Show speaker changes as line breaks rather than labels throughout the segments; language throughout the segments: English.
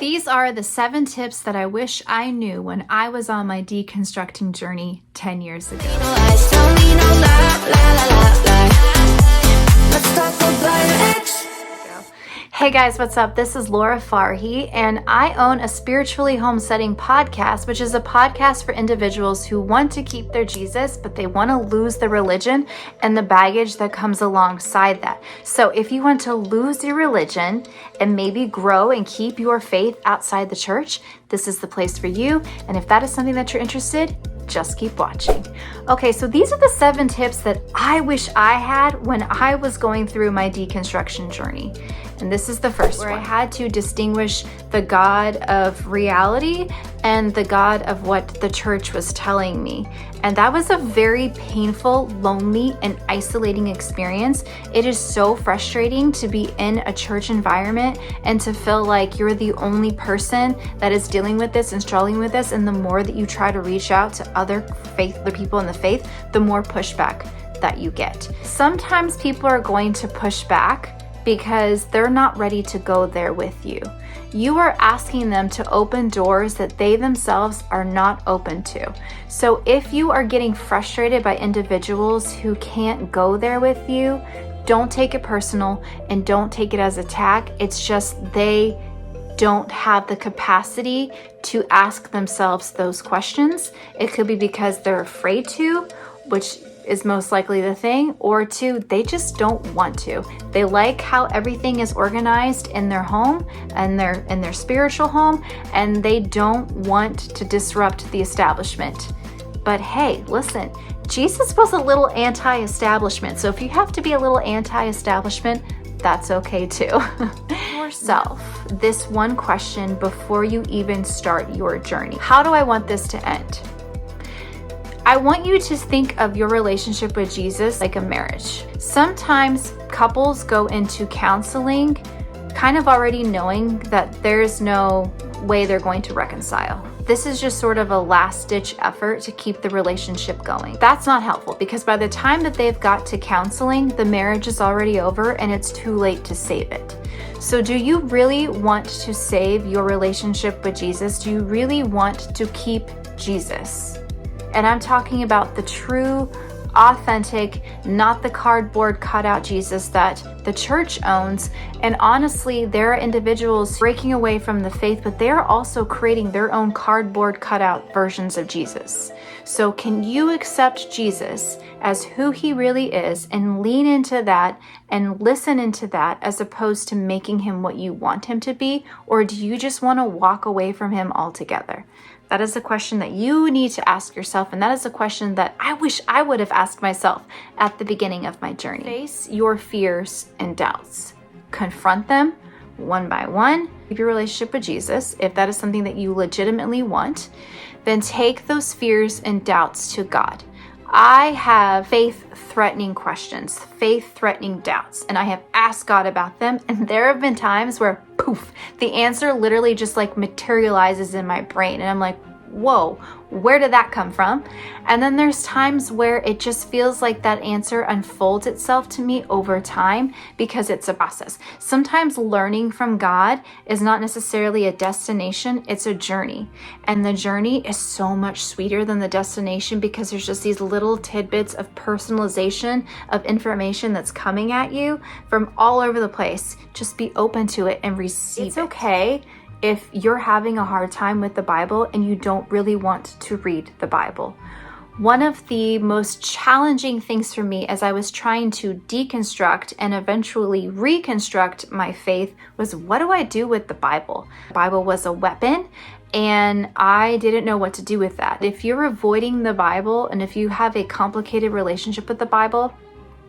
These are the 7 tips that I wish I knew when I was on my deconstructing journey 10 years ago. Hey guys, what's up? This is Laura Farhi, and I own a Spiritually Homesteading podcast, which is a podcast for individuals who want to keep their Jesus, but they want to lose the religion and the baggage that comes alongside that. So if you want to lose your religion and maybe grow and keep your faith outside the church, this is the place for you. And if that is something that you're interested, just keep watching. Okay, so these are the 7 tips that I wish I had when I was going through my deconstruction journey. And this is the first one, where I had to distinguish the God of reality and the God of what the church was telling me. And that was a very painful, lonely, and isolating experience. It is so frustrating to be in a church environment and to feel like you're the only person that is dealing with this and struggling with this. And the more that you try to reach out to other people in the faith, the more pushback that you get. Sometimes people are going to push back because they're not ready to go there with you. You are asking them to open doors that they themselves are not open to. So if you are getting frustrated by individuals who can't go there with you, don't take it personal and don't take it as attack. It's just they don't have the capacity to ask themselves those questions. It could be because they're afraid to, which is most likely the thing, or 2, they just don't want to. They like how everything is organized in their home and in their spiritual home, and they don't want to disrupt the establishment. But hey, listen, Jesus was a little anti-establishment. So if you have to be a little anti-establishment, that's okay too. Yourself this one question before you even start your journey. How do I want this to end? I want you to think of your relationship with Jesus like a marriage. Sometimes couples go into counseling kind of already knowing that there's no way they're going to reconcile. This is just sort of a last-ditch effort to keep the relationship going. That's not helpful because by the time that they've got to counseling, the marriage is already over and it's too late to save it. So do you really want to save your relationship with Jesus? Do you really want to keep Jesus? And I'm talking about the true, authentic, not the cardboard cutout Jesus that the church owns. And honestly, there are individuals breaking away from the faith, but they're also creating their own cardboard cutout versions of Jesus. So can you accept Jesus as who he really is and lean into that and listen into that as opposed to making him what you want him to be? Or do you just want to walk away from him altogether? That is a question that you need to ask yourself, and that is a question that I wish I would have asked myself at the beginning of my journey. Face your fears and doubts. Confront them one by one. Keep your relationship with Jesus. If that is something that you legitimately want, then take those fears and doubts to God. I have faith-threatening questions, faith-threatening doubts, and I have asked God about them, and there have been times where, poof, the answer literally just like materializes in my brain, and I'm like, whoa, where did that come from? And then there's times where it just feels like that answer unfolds itself to me over time because it's a process. Sometimes learning from God is not necessarily a destination, it's a journey. And the journey is so much sweeter than the destination because there's just these little tidbits of personalization of information that's coming at you from all over the place. Just be open to it and receive it. It's okay if you're having a hard time with the Bible and you don't really want to read the Bible. One of the most challenging things for me as I was trying to deconstruct and eventually reconstruct my faith was, what do I do with the Bible? The Bible was a weapon, and I didn't know what to do with that. If you're avoiding the Bible and if you have a complicated relationship with the Bible,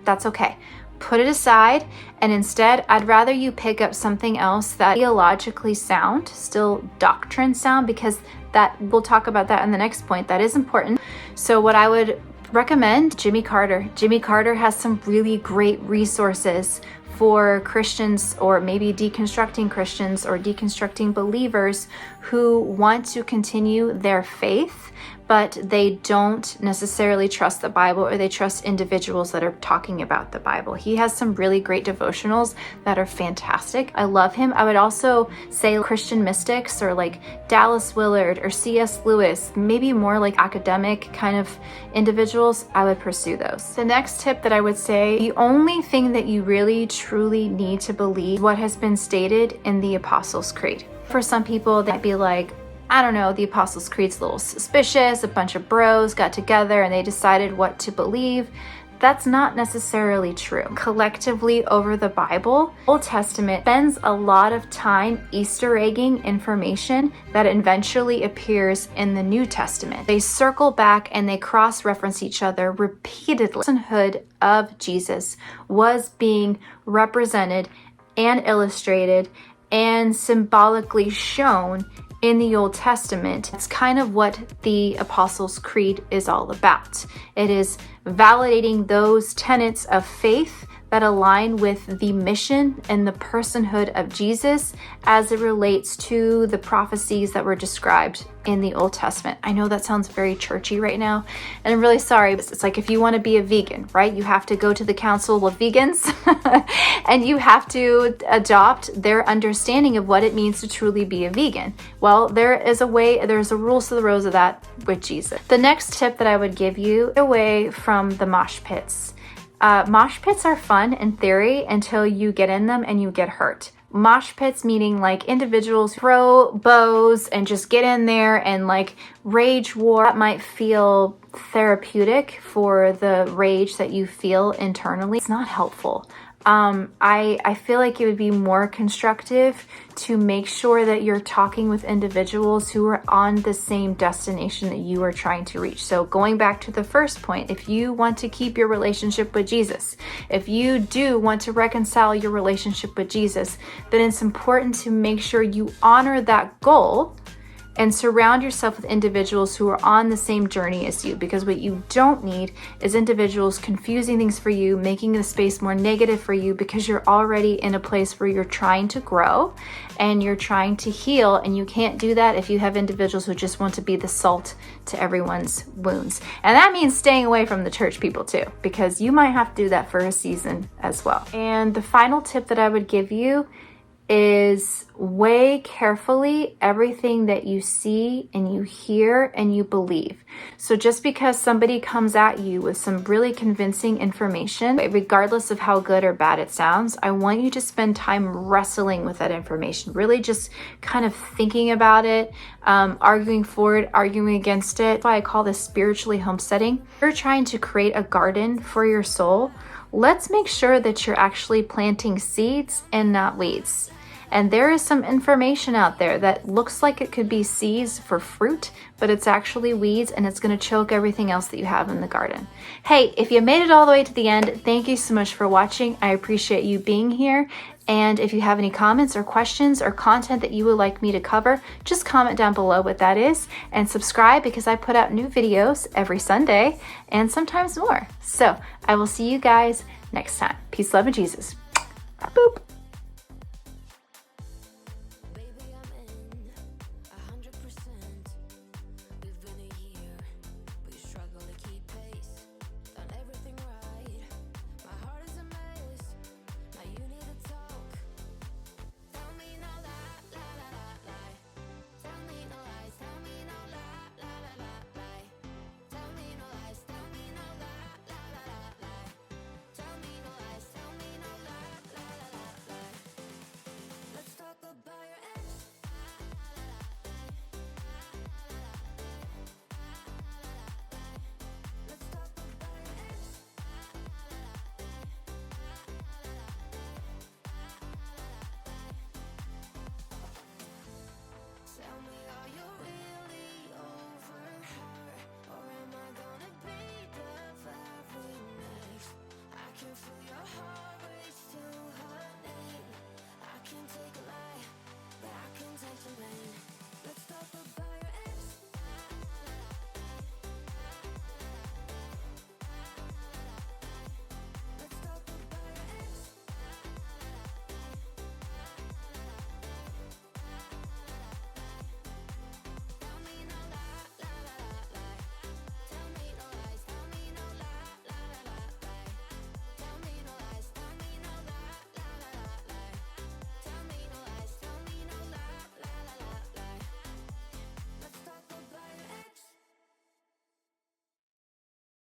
that's okay. Put it aside, and instead, I'd rather you pick up something else that theologically sound, still doctrine sound, because that we'll talk about that in the next point. That is important. So what I would recommend, Jimmy Carter. Jimmy Carter has some really great resources for Christians, or maybe deconstructing Christians or deconstructing believers who want to continue their faith, but they don't necessarily trust the Bible, or they trust individuals that are talking about the Bible. He has some really great devotionals that are fantastic. I love him. I would also say Christian mystics, or like Dallas Willard or C.S. Lewis, maybe more like academic kind of individuals. I would pursue those. The next tip that I would say, the only thing that you really truly need to believe what has been stated in the Apostles' Creed. For some people, that might be like, I don't know, the Apostles' Creed's a little suspicious. A bunch of bros got together and they decided what to believe. That's not necessarily true. Collectively over the Bible, Old Testament spends a lot of time Easter egging information that eventually appears in the New Testament. They circle back and they cross-reference each other repeatedly. The personhood of Jesus was being represented and illustrated and symbolically shown in the Old Testament. It's kind of what the Apostles' Creed is all about. It is validating those tenets of faith that align with the mission and the personhood of Jesus as it relates to the prophecies that were described in the Old Testament. I know that sounds very churchy right now, and I'm really sorry, but it's like if you want to be a vegan, right? You have to go to the Council of Vegans and you have to adopt their understanding of what it means to truly be a vegan. Well, there's a rules to the road of that with Jesus. The next tip that I would give you, away from the mosh pits. Mosh pits are fun in theory until you get in them and you get hurt. Mosh pits meaning like individuals throw bows and just get in there and like rage war. That might feel therapeutic for the rage that you feel internally. It's not helpful. I feel like it would be more constructive to make sure that you're talking with individuals who are on the same destination that you are trying to reach. So going back to the first point, if you want to keep your relationship with Jesus, if you do want to reconcile your relationship with Jesus, then it's important to make sure you honor that goal and surround yourself with individuals who are on the same journey as you, because what you don't need is individuals confusing things for you, making the space more negative for you, because you're already in a place where you're trying to grow and you're trying to heal, and you can't do that if you have individuals who just want to be the salt to everyone's wounds. And that means staying away from the church people too, because you might have to do that for a season as well. And the final tip that I would give you is weigh carefully everything that you see and you hear and you believe. So just because somebody comes at you with some really convincing information, regardless of how good or bad it sounds, I want you to spend time wrestling with that information, really just kind of thinking about it, arguing for it, arguing against it. That's why I call this spiritually homesteading. If you're trying to create a garden for your soul, let's make sure that you're actually planting seeds and not weeds. And there is some information out there that looks like it could be seeds for fruit, but it's actually weeds, and it's going to choke everything else that you have in the garden. Hey, if you made it all the way to the end, thank you so much for watching. I appreciate you being here. And if you have any comments or questions or content that you would like me to cover, just comment down below what that is, and subscribe, because I put out new videos every Sunday and sometimes more. So I will see you guys next time. Peace, love, and Jesus. Boop.